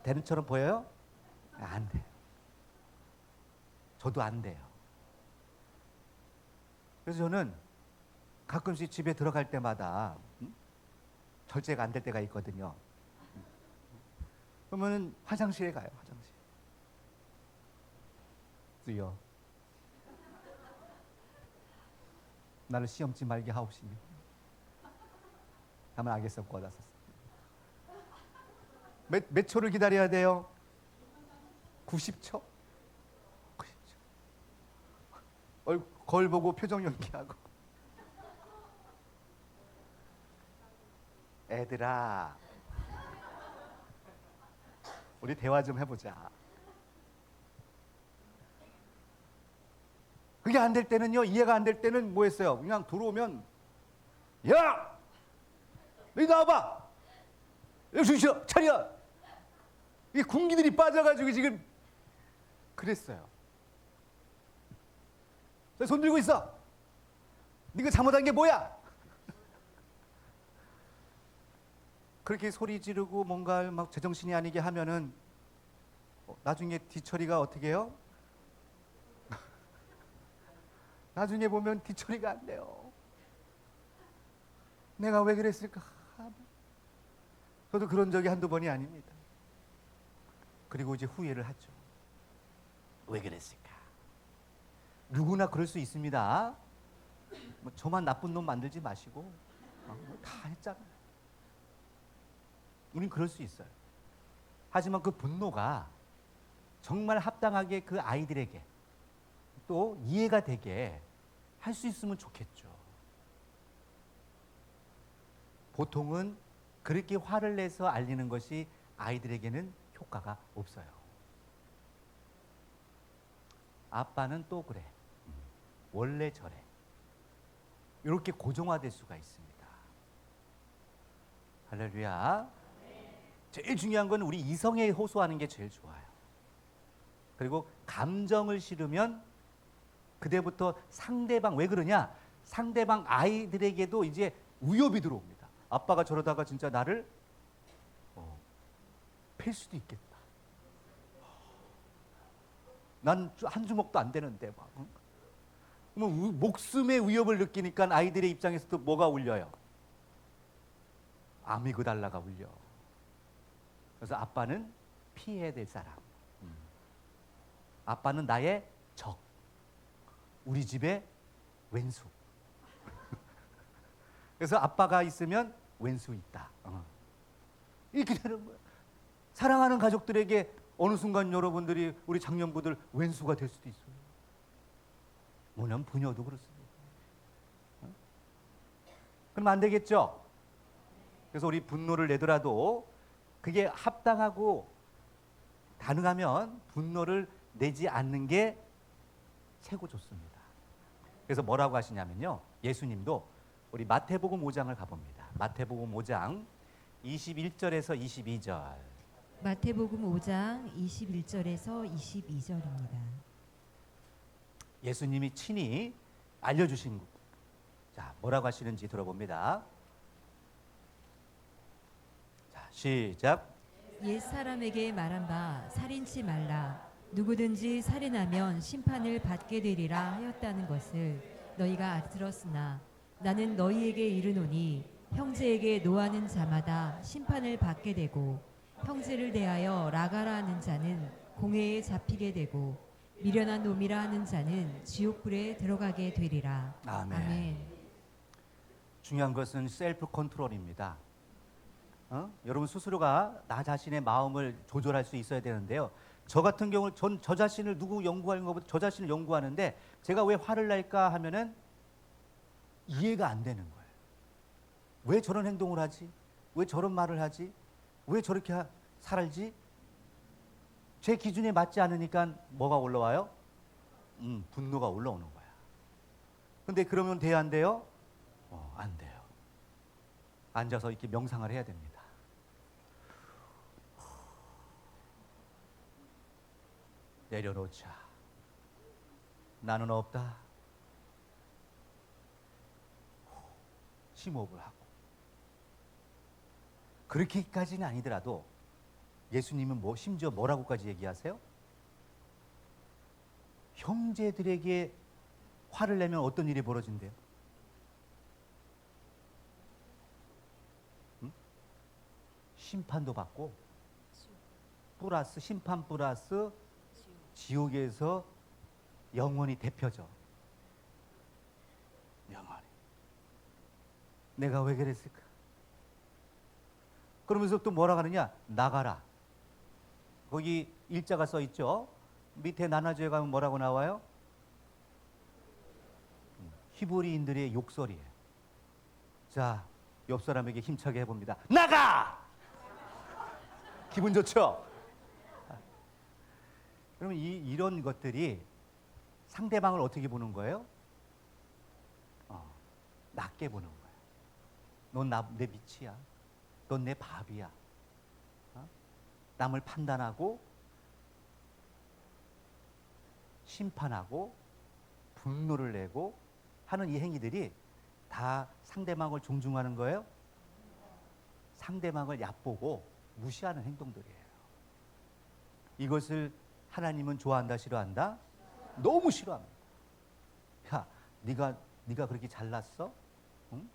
되는 처럼 보여요? 안 돼요. 저도 안 돼요. 그래서 저는 가끔씩 집에 들어갈 때마다 절제가 안 될 때가 있거든요. 그러면 화장실에 가요. 화장실. 주여, 나를 시험치 말게 하옵시며. 하면 알겠어. 꽂았었어. 몇 초를 기다려야 돼요? 90초? 90초. 거울 보고 표정 연기하고. 애들아, 우리 대화 좀 해보자. 그게 안 될 때는요, 이해가 안 될 때는 뭐 했어요? 그냥 들어오면, 야! 너희 나와봐. 정신 차려. 이 군기들이 빠져가지고 지금 그랬어요. 손 들고 있어. 네가 잘못한 게 뭐야? 그렇게 소리 지르고 뭔가 막 제정신이 아니게 하면은 나중에 뒤처리가 어떻게 해요? 나중에 보면 뒤처리가 안 돼요. 내가 왜 그랬을까? 저도 그런 적이 한두 번이 아닙니다. 그리고 이제 후회를 하죠. 왜 그랬을까? 누구나 그럴 수 있습니다. 뭐 저만 나쁜 놈 만들지 마시고 다 했잖아요. 우린 그럴 수 있어요. 하지만 그 분노가 정말 합당하게 그 아이들에게 또 이해가 되게 할 수 있으면 좋겠죠. 보통은 그렇게 화를 내서 알리는 것이 아이들에게는 효과가 없어요. 아빠는 또 그래. 원래 저래. 이렇게 고정화될 수가 있습니다. 할렐루야. 제일 중요한 건 우리 이성에 호소하는 게 제일 좋아요. 그리고 감정을 실으면 그때부터 상대방, 왜 그러냐? 상대방 아이들에게도 이제 위협이 들어옵니다. 아빠가 저러다가 진짜 나를 팰 수도 있겠다. 난 한 주먹도 안 되는데 막. 그러면 목숨의 위협을 느끼니까 아이들의 입장에서도 뭐가 울려요? 아미그달라가 울려. 그래서 아빠는 피해야 될 사람. 아빠는 나의 적. 우리 집의 왼수. 그래서 아빠가 있으면 왼수 있다. 이렇게 되는 거예요. 사랑하는 가족들에게 어느 순간 여러분들이 우리 장년부들 왼수가 될 수도 있어요. 뭐냐면 부녀도 그렇습니다. 그럼 안 되겠죠? 그래서 우리 분노를 내더라도 그게 합당하고 가능하면 분노를 내지 않는 게 최고 좋습니다. 그래서 뭐라고 하시냐면요. 예수님도 우리 마태복음 5장을 가봅니다. 마태복음 5장 21절에서 22절. 마태복음 5장 21절에서 22절입니다. 예수님이 친히 알려주신 자 뭐라고 하시는지 들어봅니다. 자 시작. 옛 사람에게 말한 바 살인치 말라. 누구든지 살인하면 심판을 받게 되리라 하였다는 것을 너희가 들었으나 나는 너희에게 이르노니 형제에게 노하는 자마다 심판을 받게 되고 형제를 대하여 라가라 하는 자는 공회에 잡히게 되고 미련한 놈이라 하는 자는 지옥불에 들어가게 되리라. 아멘. 중요한 것은 셀프 컨트롤입니다. 여러분 스스로가 나 자신의 마음을 조절할 수 있어야 되는데요. 저 같은 경우 전 저 자신을 누구 연구하는 것보다 저 자신을 연구하는데 제가 왜 화를 낼까 하면은 이해가 안 되는 거예요. 왜 저런 행동을 하지? 왜 저런 말을 하지? 왜 저렇게 살지? 제 기준에 맞지 않으니까 뭐가 올라와요? 분노가 올라오는 거야. 근데 그러면 돼요, 안 돼요? 안 돼요. 앉아서 이렇게 명상을 해야 됩니다. 내려놓자. 나는 없다. 심호흡을 하고. 그렇게까지는 아니더라도 예수님은 심지어 뭐라고까지 얘기하세요? 형제들에게 화를 내면 어떤 일이 벌어진대요? 심판도 받고 플러스 심판 플러스 지옥에서 영원히 대표죠. 영원히. 내가 왜 그랬을까? 그러면서 또 뭐라 하느냐? 나가라. 거기 일자가 써 있죠. 밑에 나눠져 가면 뭐라고 나와요? 히브리인들의 욕설이에요. 자, 옆 사람에게 힘차게 해봅니다. 나가! 기분 좋죠? 그러면 이런 것들이 상대방을 어떻게 보는 거예요? 낮게 보는 거예요. 넌 내 밑이야. 넌 내 밥이야. 어? 남을 판단하고 심판하고 분노를 내고 하는 이 행위들이 다 상대방을 존중하는 거예요? 상대방을 얕보고 무시하는 행동들이에요. 이것을 하나님은 좋아한다, 싫어한다? 너무 싫어합니다. 야, 네가 그렇게 잘났어? 응?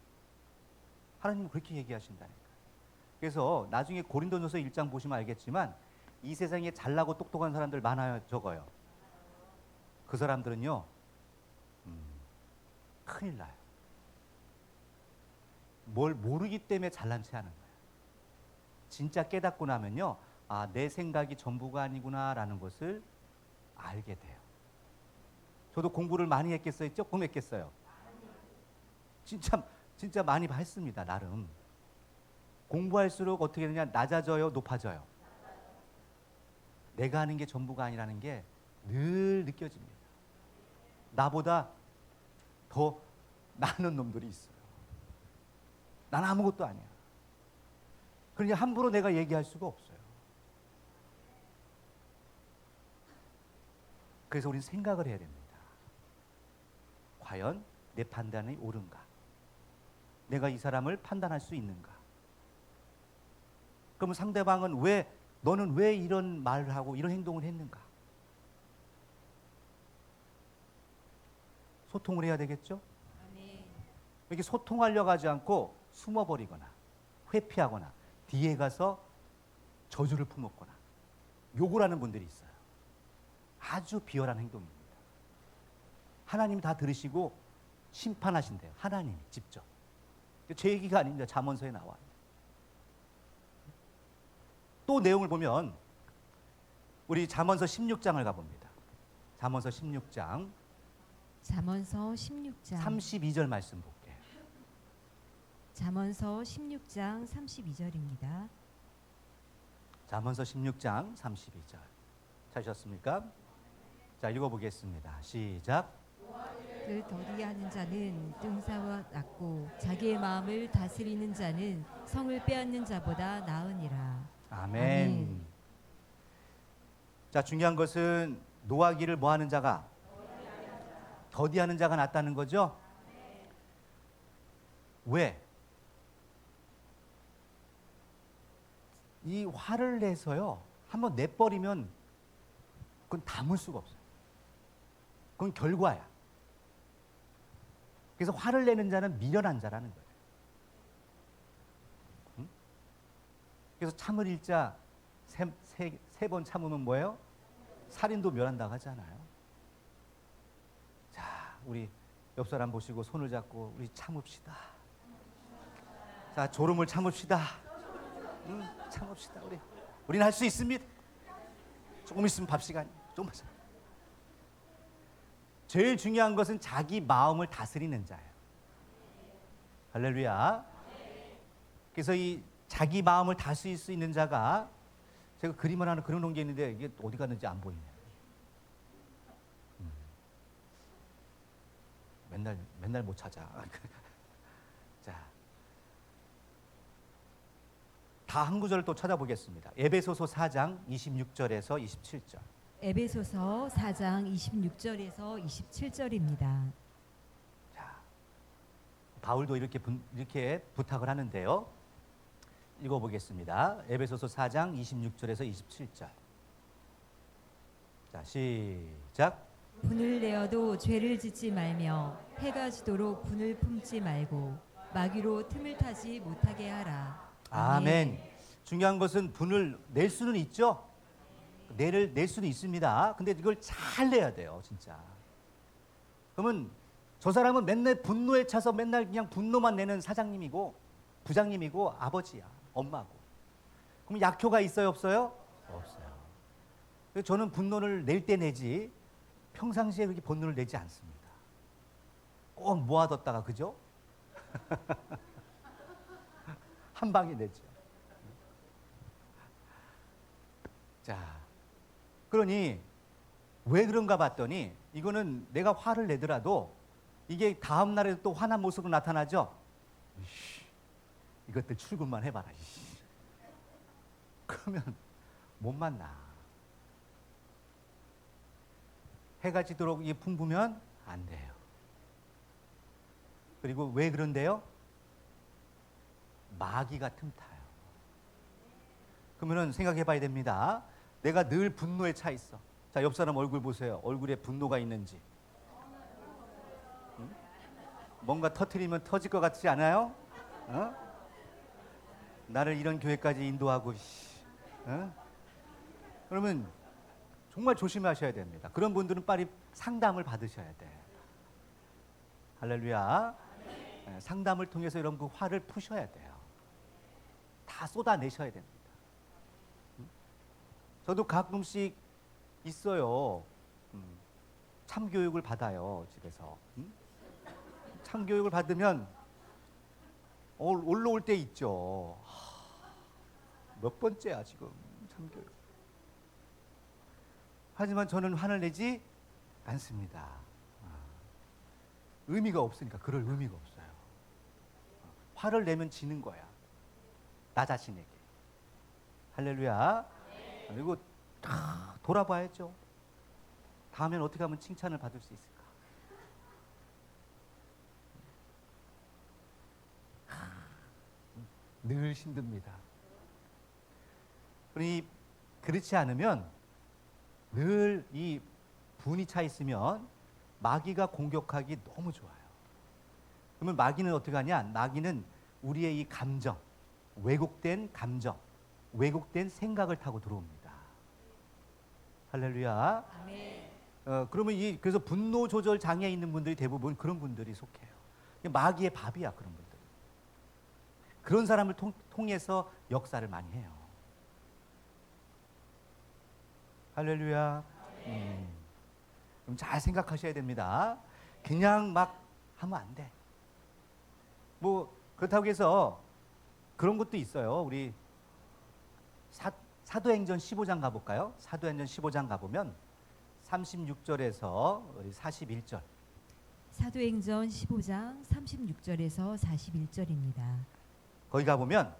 하나님은 그렇게 얘기하신다니까. 그래서 나중에 고린도전서 1장 보시면 알겠지만 이 세상에 잘나고 똑똑한 사람들 많아요, 적어요? 그 사람들은요, 큰일 나요. 뭘 모르기 때문에 잘난 체 하는 거예요. 진짜 깨닫고 나면요, 아, 내 생각이 전부가 아니구나라는 것을 알게 돼요. 저도 공부를 많이 했겠어요? 조금 했겠어요? 진짜 많이 했습니다, 나름. 공부할수록 어떻게 되냐, 낮아져요, 높아져요? 내가 하는 게 전부가 아니라는 게 늘 느껴집니다. 나보다 더 나은 놈들이 있어요. 난 아무것도 아니야. 그러니 함부로 내가 얘기할 수가 없어요. 그래서 우리는 생각을 해야 됩니다. 과연 내 판단이 옳은가? 내가 이 사람을 판단할 수 있는가? 그러면 상대방은 너는 왜 이런 말을 하고 이런 행동을 했는가? 소통을 해야 되겠죠? 이렇게 소통하려고 하지 않고 숨어버리거나 회피하거나 뒤에 가서 저주를 품었거나 욕을 하는 분들이 있어요. 아주 비열한 행동입니다. 하나님이 다 들으시고 심판하신대요. 하나님이 직접. 제 얘기가 아닙니다. 잠언서에 나와요. 또 내용을 보면 우리 잠언서 16장을 가봅니다. 잠언서 16장 잠언서 16장 32절 말씀 볼게요. 잠언서 16장 32절입니다. 잠언서 16장 32절 찾으셨습니까? 자, 읽어보겠습니다. 시작. 그 더디하는 자는 등사와 낮고 자기의 마음을 다스리는 자는 성을 빼앗는 자보다 나으니라. 아멘. 아멘. 자, 중요한 것은 노하기를 뭐하는 자가? 더디하는 자가 낫다는 거죠? 왜? 이 화를 내서요, 한번 내버리면 그건 담을 수가 없어요. 그건 결과야. 그래서 화를 내는 자는 미련한 자라는 거예요. 응? 그래서 참을 일자 세 번 참으면 뭐예요? 살인도 멸한다고 하잖아요. 자, 우리 옆 사람 보시고 손을 잡고 우리 참읍시다. 자, 졸음을 참읍시다. 참읍시다. 우리는 할 수 있습니다. 조금 있으면 밥 시간이. 조금만. 제일 중요한 것은 자기 마음을 다스리는 자예요. 할렐루야. 그래서 이 자기 마음을 다스릴 수 있는 자가, 제가 그림을 하나 그려놓은 게 있는데 이게 어디 갔는지 안 보이네요. 맨날 못 찾아. 자, 다 한 구절을 또 찾아보겠습니다. 에베소서 4장 26절에서 27절. 에베소서 4장 26절에서 27절입니다. 자, 바울도 이렇게 부탁을 하는데요. 읽어보겠습니다. 에베소서 4장 26절에서 27절. 자, 시작. 분을 내어도 죄를 짓지 말며 해가 지도록 분을 품지 말고 마귀로 틈을 타지 못하게 하라. 아멘. 중요한 것은 분을 낼 수는 있죠. 낼 수는 있습니다. 근데 이걸 잘 내야 돼요, 진짜. 그러면 저 사람은 맨날 분노에 차서 맨날 그냥 분노만 내는 사장님이고 부장님이고 아버지야, 엄마고. 그럼 약효가 있어요, 없어요? 없어요. 그래서 저는 분노를 낼 때 내지 평상시에 그렇게 분노를 내지 않습니다. 꼭 모아뒀다가, 그죠? 한 방에 내죠. 자, 그러니 왜 그런가 봤더니 이거는 내가 화를 내더라도 이게 다음 날에 또 화난 모습으로 나타나죠. 이것들 출근만 해봐라. 이씨. 그러면 못 만나. 해가 지도록 이 풍부면 안 돼요. 그리고 왜 그런데요? 마귀가 틈타요. 그러면은 생각해 봐야 됩니다. 내가 늘 분노에 차 있어. 자, 옆 사람 얼굴 보세요. 얼굴에 분노가 있는지. 응? 뭔가 터트리면 터질 것 같지 않아요? 어? 나를 이런 교회까지 인도하고, 어? 그러면 정말 조심하셔야 됩니다. 그런 분들은 빨리 상담을 받으셔야 돼. 할렐루야. 상담을 통해서 이런 그 화를 푸셔야 돼요. 다 쏟아내셔야 됩니다. 저도 가끔씩 있어요. 참교육을 받아요, 집에서. 참교육을 받으면 올라올 때 있죠. 몇 번째야, 지금, 참교육. 하지만 저는 화를 내지 않습니다. 의미가 없으니까, 그럴 의미가 없어요. 화를 내면 지는 거야. 나 자신에게. 할렐루야. 그리고 다 돌아봐야죠. 다음엔 어떻게 하면 칭찬을 받을 수 있을까? 늘 힘듭니다. 그렇지 않으면 늘 이 분이 차 있으면 마귀가 공격하기 너무 좋아요. 그러면 마귀는 어떻게 하냐? 마귀는 우리의 이 감정, 왜곡된 감정, 왜곡된 생각을 타고 들어옵니다. 할렐루야. 아멘. 그러면 그래서 분노 조절 장애 있는 분들이 대부분 그런 분들이 속해요. 마귀의 밥이야, 그런 분들. 그런 사람을 통해서 역사를 많이 해요. 할렐루야. 그럼 잘 생각하셔야 됩니다. 그냥 막 하면 안 돼. 뭐 그렇다고 해서 그런 것도 있어요. 우리 사도행전 15장 가볼까요? 사도행전 15장 가보면 36절에서 41절. 사도행전 15장 36절에서 41절입니다. 거기 가보면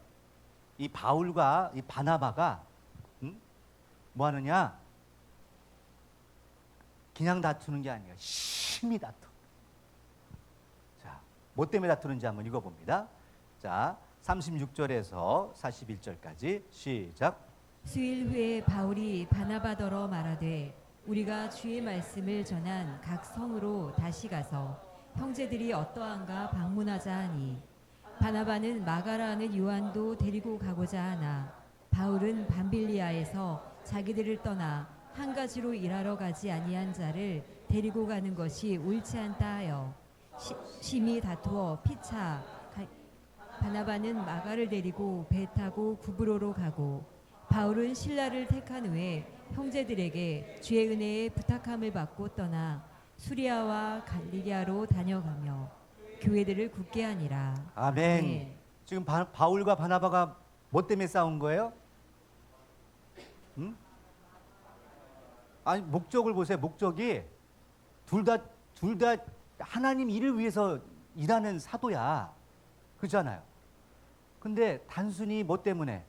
이 바울과 이 바나바가 뭐 하느냐? 그냥 다투는 게 아니라 심히 다투. 자, 뭐 때문에 다투는지 한번 읽어봅니다. 자, 36절에서 41절까지 시작. 수일 후에 바울이 바나바더러 말하되 우리가 주의 말씀을 전한 각 성으로 다시 가서 형제들이 어떠한가 방문하자 하니 바나바는 마가라는 요한도 데리고 가고자 하나 바울은 밤빌리아에서 자기들을 떠나 한 가지로 일하러 가지 아니한 자를 데리고 가는 것이 옳지 않다 하여 심히 다투어 피차 바나바는 마가를 데리고 배 타고 구브로로 가고 바울은 신라를 택한 후에 형제들에게 주의 은혜에 부탁함을 받고 떠나 수리아와 갈리리아로 다녀가며 교회들을 굳게 하니라. 아멘. 네. 지금 바울과 바나바가 뭐 때문에 싸운 거예요? 응? 아니, 목적을 보세요. 목적이 둘 다 하나님 일을 위해서 일하는 사도야. 그렇잖아요. 근데 단순히 뭐 때문에?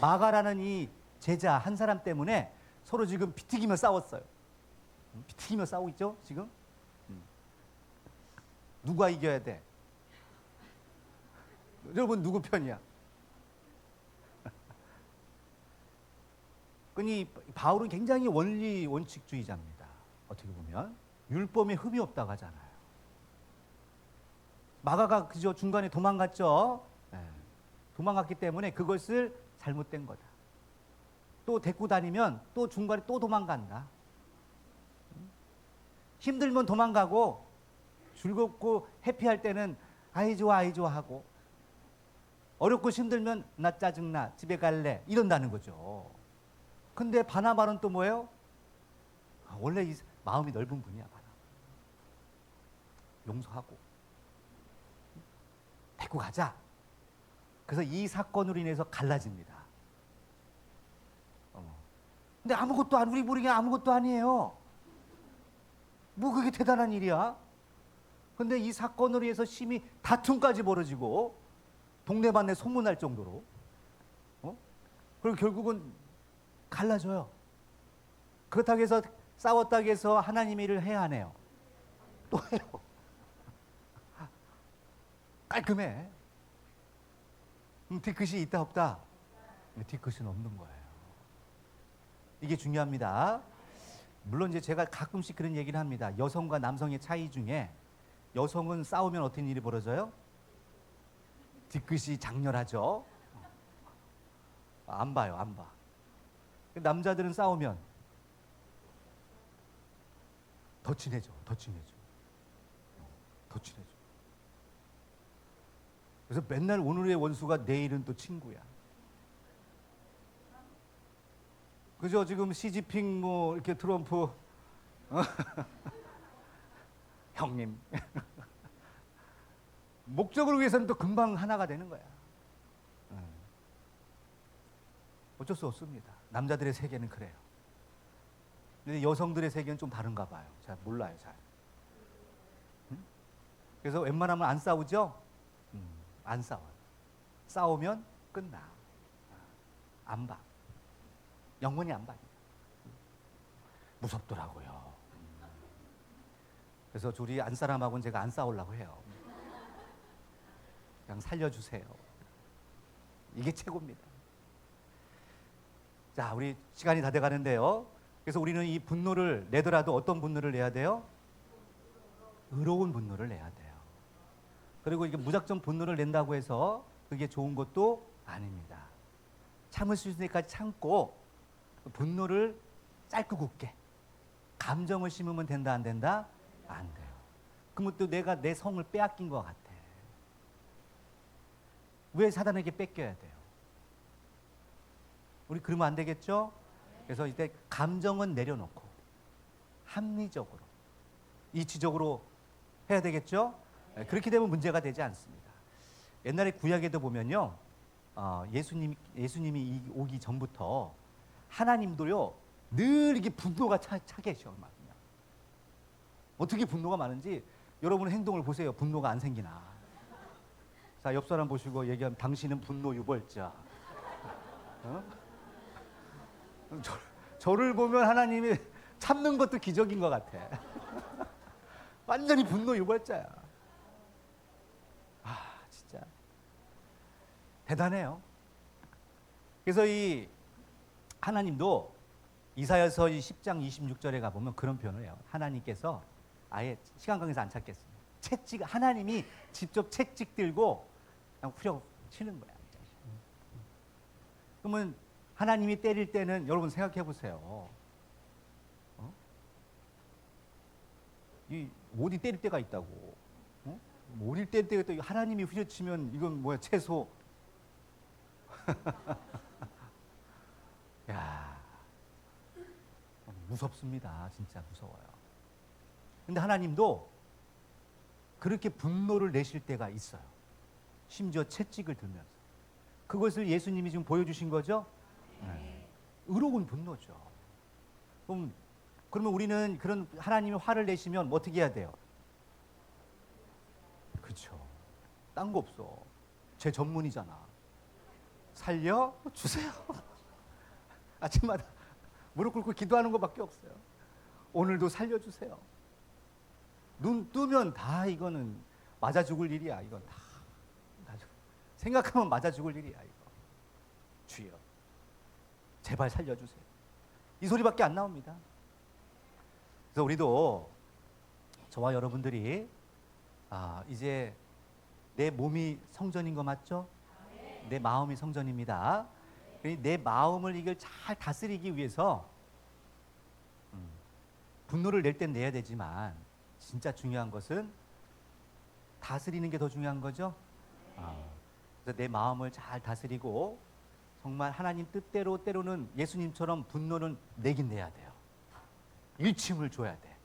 마가라는 이 제자 한 사람 때문에 서로 지금 비튀기며 싸웠어요. 비튀기며 싸우고 있죠, 지금? 누가 이겨야 돼? 여러분 누구 편이야? 그니 바울은 굉장히 원칙주의자입니다. 어떻게 보면 율법에 흠이 없다고 하잖아요. 마가가 그저 중간에 도망갔죠. 네. 도망갔기 때문에 그것을 잘못된 거다. 또 데리고 다니면 또 중간에 또 도망간다. 힘들면 도망가고 즐겁고 해피할 때는 아이 좋아 하고 어렵고 힘들면 나 짜증나 집에 갈래 이런다는 거죠. 근데 바나바는 또 뭐예요? 원래 이 마음이 넓은 분이야. 바나바. 용서하고 데리고 가자. 그래서 이 사건으로 인해서 갈라집니다. 근데 아무것도 우리 모르게 아무것도 아니에요. 뭐 그게 대단한 일이야? 근데 이 사건으로 해서 심히 다툼까지 벌어지고 동네방네 소문날 정도로 그리고 결국은 갈라져요. 그렇다고 해서 싸웠다고 해서 하나님 일을 해야 하네요. 또 해요. 깔끔해. 뒤끝이 있다 없다? 뒤끝은 없는 거예요. 이게 중요합니다. 물론 이제 제가 가끔씩 그런 얘기를 합니다. 여성과 남성의 차이 중에 여성은 싸우면 어떤 일이 벌어져요? 뒤끝이 장렬하죠. 안 봐요, 안 봐. 남자들은 싸우면 더 친해져, 더 친해져, 더 친해져. 그래서 맨날 오늘의 원수가 내일은 또 친구야. 그죠? 지금 시진핑 뭐 이렇게 트럼프 형님 목적을 위해서는 또 금방 하나가 되는 거야. 어쩔 수 없습니다. 남자들의 세계는 그래요. 근데 여성들의 세계는 좀 다른가 봐요. 잘 몰라요, 잘. 그래서 웬만하면 안 싸우죠? 안 싸워요. 싸우면 끝나. 안 봐. 영원히 안 봐. 무섭더라고요. 그래서 우리 안 사람하고는 제가 안 싸우려고 해요. 그냥 살려주세요. 이게 최고입니다. 자, 우리 시간이 다 돼가는데요. 그래서 우리는 이 분노를 내더라도 어떤 분노를 내야 돼요? 의로운 분노를 내야 돼요. 그리고 이게 무작정 분노를 낸다고 해서 그게 좋은 것도 아닙니다. 참을 수 있을 때까지 참고 분노를 짧고 굵게. 감정을 심으면 된다 안 된다? 안 돼요. 그러면 또 내가 내 성을 빼앗긴 것 같아. 왜 사단에게 뺏겨야 돼요? 우리 그러면 안 되겠죠? 그래서 이때 감정은 내려놓고 합리적으로 이치적으로 해야 되겠죠? 그렇게 되면 문제가 되지 않습니다. 옛날에 구약에도 보면요, 예수님이 오기 전부터 하나님도요 늘 이게 분노가 차 계셔. 어떻게 분노가 많은지 여러분 행동을 보세요. 분노가 안 생기나? 자, 옆 사람 보시고 얘기하면 당신은 분노 유발자. 저를 보면 하나님이 참는 것도 기적인 것 같아. 완전히 분노 유발자야. 진짜 대단해요. 그래서 이 하나님도 이사야서 10장 26절에 가보면 그런 표현을 해요. 하나님께서 아예 시간 관계에서 안 찾겠습니다. 하나님이 직접 채찍 들고 그냥 후려 치는 거야. 그러면 하나님이 때릴 때는 여러분 생각해 보세요. 이 어디 때릴 때가 있다고? 어디 때릴 때가 있다고? 하나님이 후려치면 이건 뭐야? 채소. 야, 무섭습니다. 진짜 무서워요. 근데 하나님도 그렇게 분노를 내실 때가 있어요. 심지어 채찍을 들면서. 그것을 예수님이 지금 보여주신 거죠? 네. 의로운 분노죠. 그러면 우리는 그런 하나님이 화를 내시면 뭐 어떻게 해야 돼요? 그렇죠. 딴 거 없어. 제 전문이잖아. 살려주세요. 아침마다 무릎 꿇고 기도하는 것밖에 없어요. 오늘도 살려주세요. 눈 뜨면 다 이거는 맞아 죽을 일이야. 이건 다 생각하면 맞아 죽을 일이야. 이거. 주여, 제발 살려주세요. 이 소리밖에 안 나옵니다. 그래서 우리도 저와 여러분들이 이제 내 몸이 성전인 거 맞죠? 내 마음이 성전입니다. 내 마음을 이걸 잘 다스리기 위해서 분노를 낼 땐 내야 되지만 진짜 중요한 것은 다스리는 게 더 중요한 거죠. 그래서 내 마음을 잘 다스리고 정말 하나님 뜻대로 때로는 예수님처럼 분노는 내긴 내야 돼요. 일침을 줘야 돼.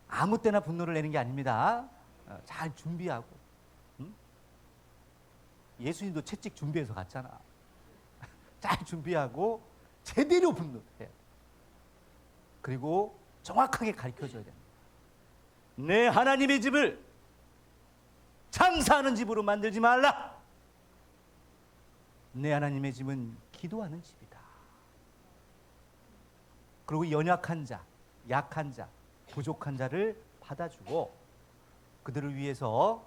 아무 때나 분노를 내는 게 아닙니다. 잘 준비하고. 예수님도 채찍 준비해서 갔잖아. 잘 준비하고 제대로 분노해야 돼. 그리고 정확하게 가르쳐줘야 됩니다. 내 하나님의 집을 장사하는 집으로 만들지 말라. 내 하나님의 집은 기도하는 집이다. 그리고 연약한 자, 약한 자, 부족한 자를 받아주고 그들을 위해서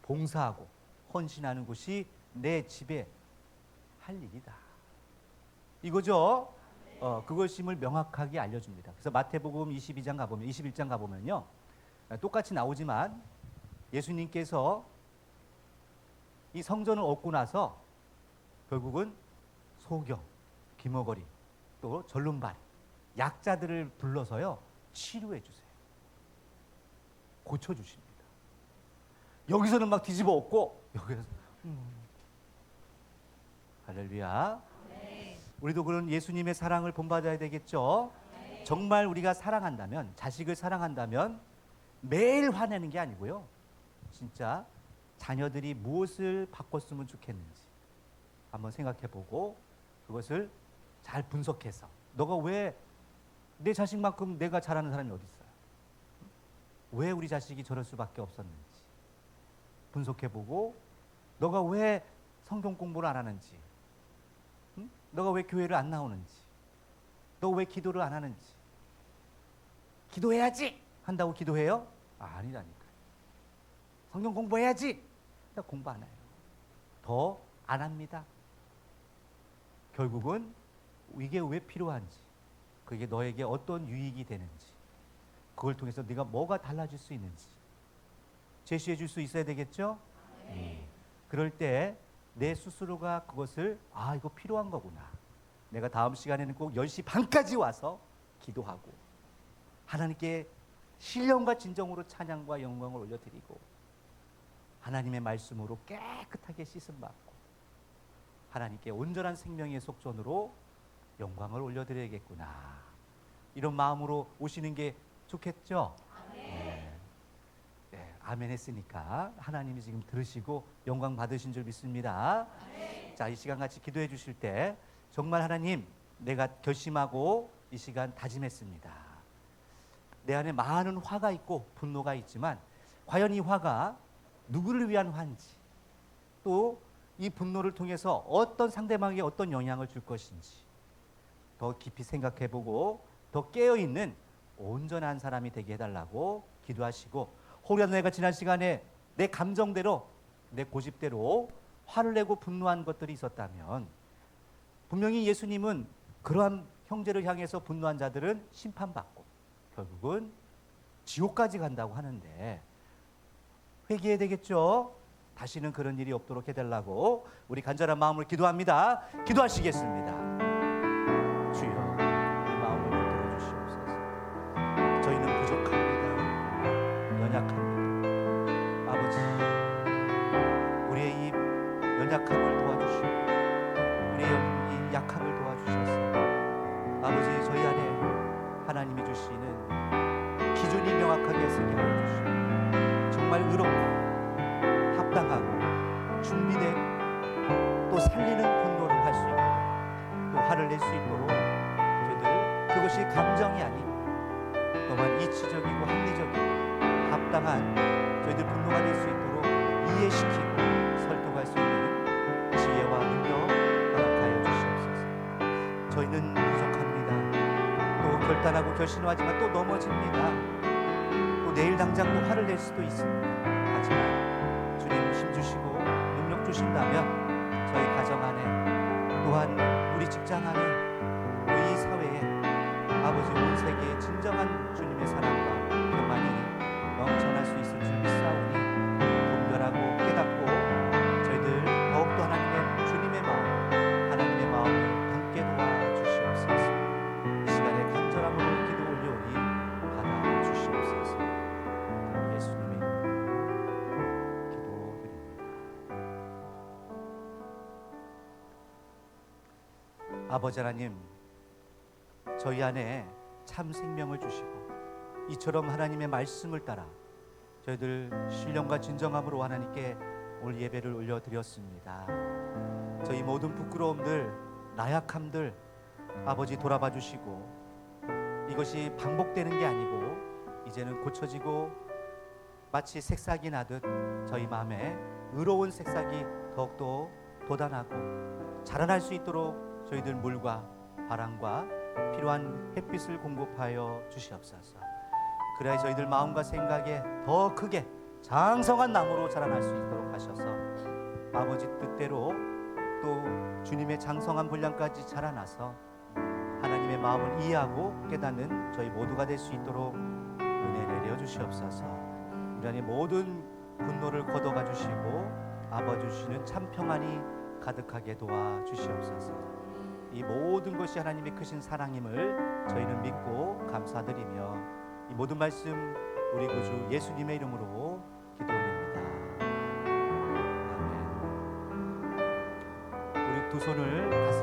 봉사하고 헌신하는 곳이 내 집에 할 일이다. 이거죠. 그것임을 명확하게 알려줍니다. 그래서 마태복음 22장 가보면 21장 가보면요, 똑같이 나오지만 예수님께서 이 성전을 얻고 나서 결국은 소경, 기머거리, 또 절름발이, 약자들을 불러서요 치료해 주세요. 고쳐 주십니다. 여기서는 막 뒤집어 엎고 여기서 할렐루야. 우리도 그런 예수님의 사랑을 본받아야 되겠죠. 정말 우리가 사랑한다면, 자식을 사랑한다면 매일 화내는 게 아니고요, 진짜 자녀들이 무엇을 바꿨으면 좋겠는지 한번 생각해보고 그것을 잘 분석해서, 너가 왜 내 자식만큼 내가 잘하는 사람이 어디 있어요? 왜 우리 자식이 저럴 수밖에 없었는지 분석해보고, 너가 왜 성경 공부를 안 하는지, 너가 왜 교회를 안 나오는지, 너 왜 기도를 안 하는지. 기도해야지 한다고 기도해요? 아니라니까요. 성경 공부해야지. 나 공부 안 해요. 더 안 합니다. 결국은 이게 왜 필요한지, 그게 너에게 어떤 유익이 되는지, 그걸 통해서 네가 뭐가 달라질 수 있는지 제시해 줄 수 있어야 되겠죠? 그럴 때 내 스스로가 그것을, 이거 필요한 거구나. 내가 다음 시간에는 꼭 10시 반까지 와서 기도하고 하나님께 신령과 진정으로 찬양과 영광을 올려드리고 하나님의 말씀으로 깨끗하게 씻음받고 하나님께 온전한 생명의 속전으로 영광을 올려드려야겠구나. 이런 마음으로 오시는 게 좋겠죠? 아멘 했으니까 하나님이 지금 들으시고 영광 받으신 줄 믿습니다. 자, 이 시간 같이 기도해 주실 때 정말 하나님, 내가 결심하고 이 시간 다짐했습니다. 내 안에 많은 화가 있고 분노가 있지만 과연 이 화가 누구를 위한 화인지, 또 이 분노를 통해서 어떤 상대방에게 어떤 영향을 줄 것인지 더 깊이 생각해보고 더 깨어있는 온전한 사람이 되게 해달라고 기도하시고, 혹여나 내가 지난 시간에 내 감정대로, 내 고집대로 화를 내고 분노한 것들이 있었다면 분명히 예수님은 그러한 형제를 향해서 분노한 자들은 심판받고 결국은 지옥까지 간다고 하는데 회개해야 되겠죠? 다시는 그런 일이 없도록 해달라고 우리 간절한 마음으로 기도합니다. 기도하시겠습니다. 주여, 이 마음을 붙들어 주시옵소서. 저희는 부족합니다. 연약합니다. 아버지, 우리의 이 연약함을 도와주시고 우리의 이 약함을 도와주셔서 아버지, 저희 안에 하나님이 주시는 기준이 명확하게 서게 하여 주시고 정말 의롭고 합당하고 준비된, 또 살리는 분노를 할 수 있고 또 화를 낼 수 있도록 저희들 그것이 감정이 아닌 또한 이치적이고 합리적이고 합당한 저희들 분노가 될 수 있도록 이해시키고 설득할 수 있는 지혜와 능력 허락하여 주시옵소서. 저희는 부족합니다. 또 결단하고 결심하지만 또 넘어집니다. 또 내일 당장 또 화를 낼 수도 있습니다. 하지만 주님 힘주시고 능력 주신다면 저희 가정 안에, 또한 우리 직장 안에, 또 이 사회에 아버지 온 세계에 진정한 주님의 사랑과 평안이 넘쳐날 수 있을 줄 믿사오니 분별하고 깨닫고 저희들 더욱더 하나님의 주님의 마음, 하나님의 마음을 함께 도와주시옵소서. 이 시간에 간절함으로 기도 올려오니 받아주시옵소서. 예수님의 아버지 하나님, 저희 안에 참 생명을 주시고 이처럼 하나님의 말씀을 따라 저희들 신령과 진정함으로 하나님께 오늘 예배를 올려드렸습니다. 저희 모든 부끄러움들, 나약함들 아버지 돌아봐 주시고 이것이 반복되는 게 아니고 이제는 고쳐지고 마치 새싹이 나듯 저희 마음에 의로운 새싹이 더욱더 돋아나고 자라날 수 있도록 저희들 물과 바람과 필요한 햇빛을 공급하여 주시옵소서. 그래야 저희들 마음과 생각에 더 크게 장성한 나무로 자라날 수 있도록 하셔서 아버지 뜻대로 또 주님의 장성한 분량까지 자라나서 하나님의 마음을 이해하고 깨닫는 저희 모두가 될 수 있도록 은혜 내려 주시옵소서. 우리 안에 모든 분노를 걷어가 주시고 아버지 주시는 참 평안이 가득하게 도와 주시옵소서. 이 모든 것이 하나님의 크신 사랑임을 저희는 믿고 감사드리며 이 모든 말씀 우리 구주 예수님의 이름으로 기도 올립니다. 아멘. 우리 두 손을 가슴